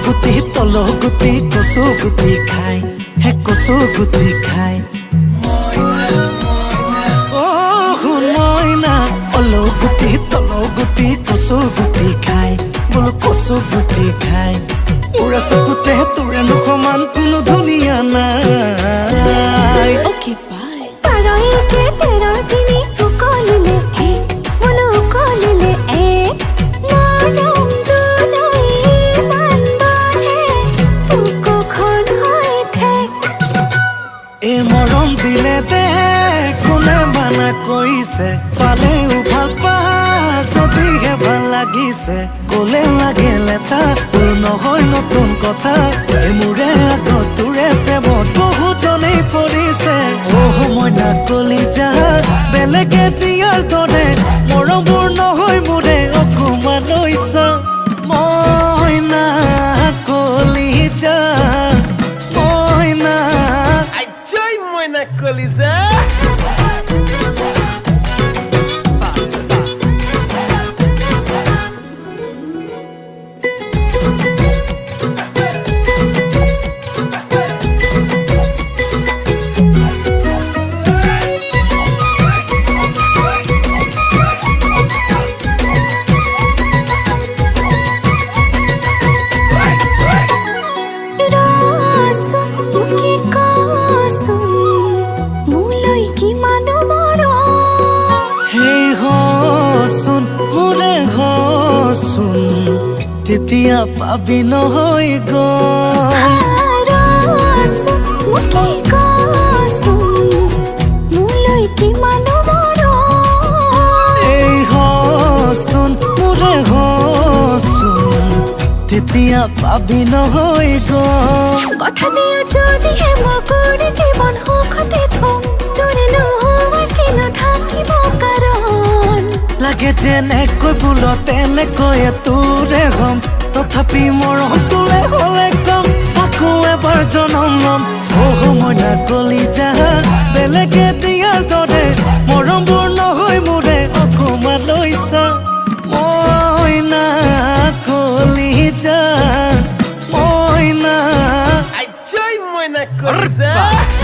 গুটি তল গুটি কচু গুটি খাই হে কচু গুটি খাই শুন মইনা অল গুটি তল গুটি কচু গুটি খাই বোলো কচু গুটি খাই ওরা চকুতে তোৰে সমান কোনো ধুনীয়া নাই এই মৰম দিলে দে কোনে মানা কৰিছে পালেও ভাল পা যদিহে ভাল লাগিছে কলে লাগে লেটা নহয় নতুন কথা মোৰে আগত তোৰে প্ৰেমত বহুজনেই পৰিছে মইনা কলিজা বেলেগে দিয়াৰ দৰে মৰমবোৰ নহয় মোৰে অকমান লৈছা মইনা কলিজা Moina Coliza. তেতিয়া পাবি নহয় এই হচোন মোৰে হচোন তেতিয়া পাবি নহয় কথা দিয়া যদিহে মই কৰি জীৱন সুখতে থম তোৰে নোহোৱাৰ কি নাথাকিব কাৰণ লাগে যেনেকৈ বোলো তেনেকৈয়ে তোৰে হম তথাপি মৰম তোলে হলে কম আকৌ এবাৰ জনম লম মইনা কলিজা বেলেগে দিয়াৰ দৰে মৰমবোৰ নহয় মোৰে অকমান লৈছা মইনা কলিজা মইনা Moina Coliza.